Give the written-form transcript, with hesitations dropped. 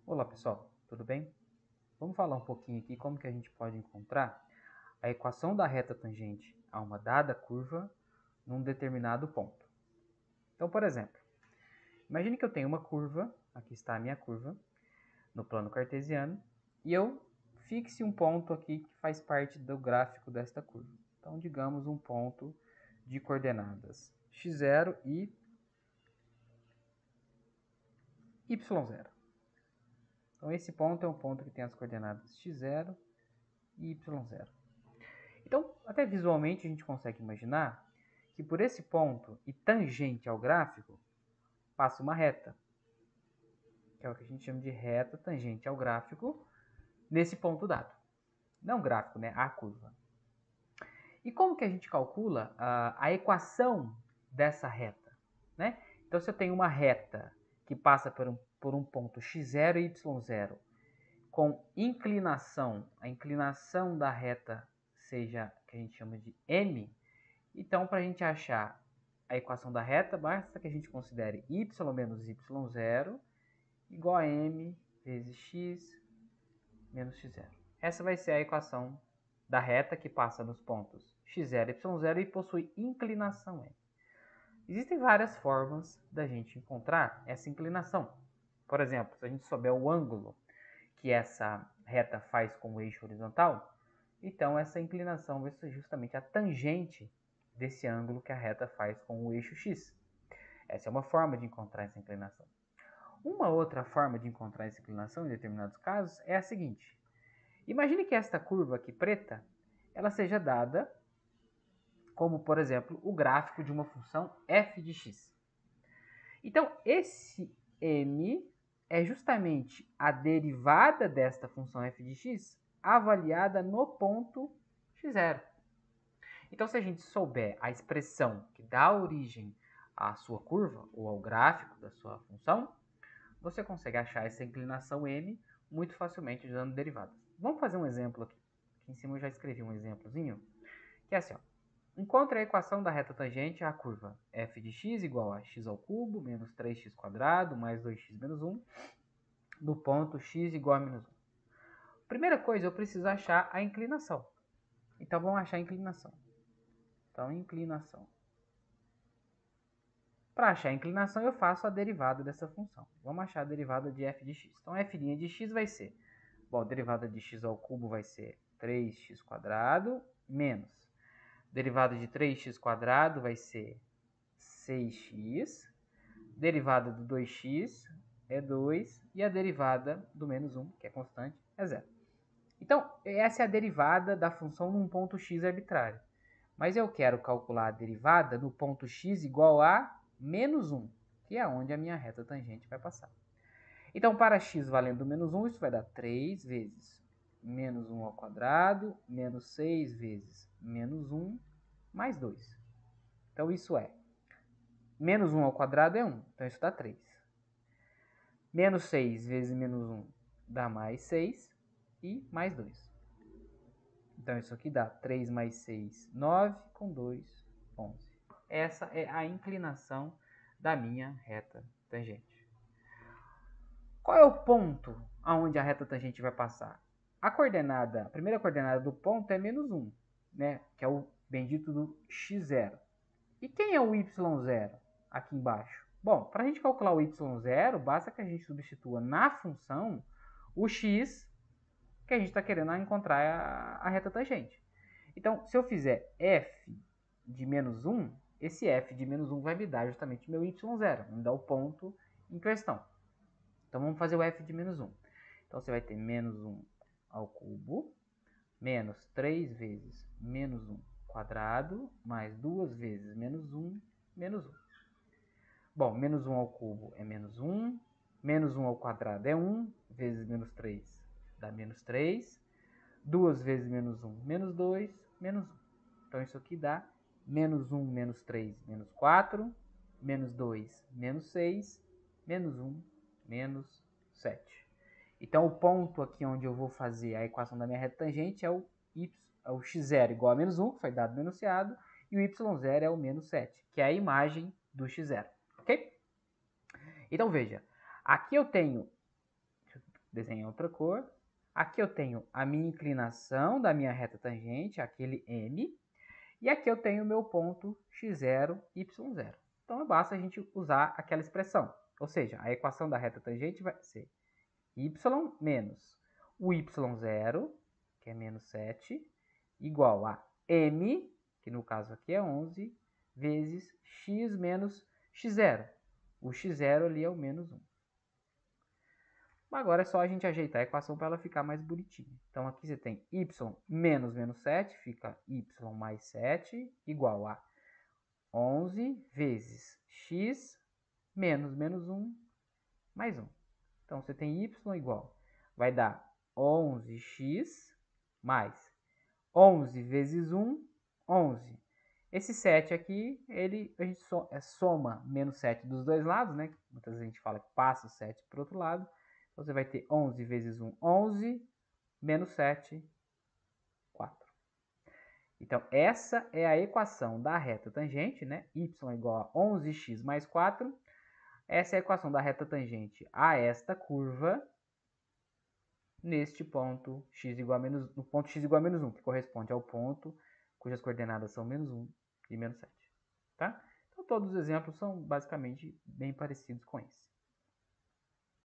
Olá pessoal, tudo bem? Vamos falar um pouquinho aqui como que a gente pode encontrar a equação da reta tangente a uma dada curva num determinado ponto. Então, por exemplo, imagine que eu tenho uma curva, aqui está a minha curva, no plano cartesiano, e eu fixe um ponto aqui que faz parte do gráfico desta curva. Então, digamos um ponto de coordenadas x0 e y0. Então, esse ponto é um ponto que tem as coordenadas x0 e y0. Então, até visualmente a gente consegue imaginar que por esse ponto e tangente ao gráfico passa uma reta, que é o que a gente chama de reta tangente ao gráfico nesse ponto dado. Não gráfico, né? A curva. E como que a gente calcula a equação dessa reta, né? Então, se eu tenho uma reta que passa por um ponto x0 e y0 com inclinação, a inclinação da reta seja que a gente chama de m, então para a gente achar a equação da reta, basta que a gente considere y menos y0 igual a m vezes x menos x0. Essa vai ser a equação da reta que passa nos pontos x0 e y0 e possui inclinação m. Existem várias formas da gente encontrar essa inclinação. Por exemplo, se a gente souber o ângulo que essa reta faz com o eixo horizontal, então essa inclinação vai ser justamente a tangente desse ângulo que a reta faz com o eixo x. Essa é uma forma de encontrar essa inclinação. Uma outra forma de encontrar essa inclinação em determinados casos é a seguinte. Imagine que esta curva aqui preta, ela seja dada como, por exemplo, o gráfico de uma função f de x. Então, esse m é justamente a derivada desta função f de x avaliada no ponto x0. Então, se a gente souber a expressão que dá origem à sua curva ou ao gráfico da sua função, você consegue achar essa inclinação m muito facilmente usando derivadas. Vamos fazer um exemplo aqui. Aqui em cima eu já escrevi um exemplozinho, que é assim, ó. Encontre a equação da reta tangente à curva f de x igual a x ao cubo menos 3x² mais 2x menos 1 no ponto x igual a menos 1. Primeira coisa, eu preciso achar a inclinação. Então, vamos achar a inclinação. Então, inclinação. Para achar a inclinação, eu faço a derivada dessa função. Vamos achar a derivada de f de x. Então, f' de x vai ser, bom, a derivada de x ao cubo vai ser 3x² menos, derivada de 3x² vai ser 6x, derivada do 2x é 2, e a derivada do menos 1, que é constante, é 0. Então, essa é a derivada da função num ponto x arbitrário. Mas eu quero calcular a derivada no ponto x igual a menos 1, que é onde a minha reta tangente vai passar. Então, para x valendo menos 1, isso vai dar 3 vezes menos 1 ao quadrado, menos 6 vezes menos 1, mais 2. Então, isso é, menos 1 ao quadrado é 1, então isso dá 3. Menos 6 vezes menos 1 dá mais 6 e mais 2. Então, isso aqui dá 3 mais 6, 9, com 2, 11. Essa é a inclinação da minha reta tangente. Qual é o ponto aonde a reta tangente vai passar? A primeira coordenada do ponto é menos 1, né? Que é o bendito do x0. E quem é o y0 aqui embaixo? Bom, para a gente calcular o y0, basta que a gente substitua na função o x que a gente está querendo encontrar a reta tangente. Então, se eu fizer f de menos 1, esse f de menos 1 vai me dar justamente meu y0, me dá o ponto em questão. Então, vamos fazer o f de menos 1. Então, você vai ter menos 1 ao cubo, menos 3 vezes menos 1 quadrado, mais 2 vezes menos 1, menos 1. Bom, menos 1 ao cubo é menos 1, menos 1 ao quadrado é 1, vezes menos 3 dá menos 3, 2 vezes menos 1, menos 2, menos 1. Então, isso aqui dá menos 1, menos 3, menos 4, menos 2, menos 6, menos 1, menos 7. Então, o ponto aqui onde eu vou fazer a equação da minha reta tangente é o x0 igual a menos 1, que foi dado no enunciado, e o y0 é o menos 7, que é a imagem do x0, ok? Então, veja, aqui eu tenho, deixa eu desenhar outra cor. Aqui eu tenho a minha inclinação da minha reta tangente, aquele M. E aqui eu tenho o meu ponto x0, y0. Então, basta a gente usar aquela expressão. Ou seja, a equação da reta tangente vai ser y menos o y0, que é menos 7, igual a m, que no caso aqui é 11, vezes x menos x0. O x0 ali é o menos 1. Agora é só a gente ajeitar a equação para ela ficar mais bonitinha. Então, aqui você tem y menos menos 7, fica y mais 7, igual a 11 vezes x menos menos 1 mais 1. Então, você tem y igual, vai dar 11x mais 11 vezes 1, 11. Esse 7 aqui, a gente soma menos 7 dos dois lados, né? Muitas vezes a gente fala que passa o 7 para o outro lado. Então, você vai ter 11 vezes 1, 11, menos 7, 4. Então, essa é a equação da reta tangente, né? Y igual a 11x mais 4. Essa é a equação da reta tangente a esta curva, neste ponto x igual a menos, no ponto x igual a menos 1, que corresponde ao ponto cujas coordenadas são menos 1 e menos 7. Tá? Então, todos os exemplos são basicamente bem parecidos com esse.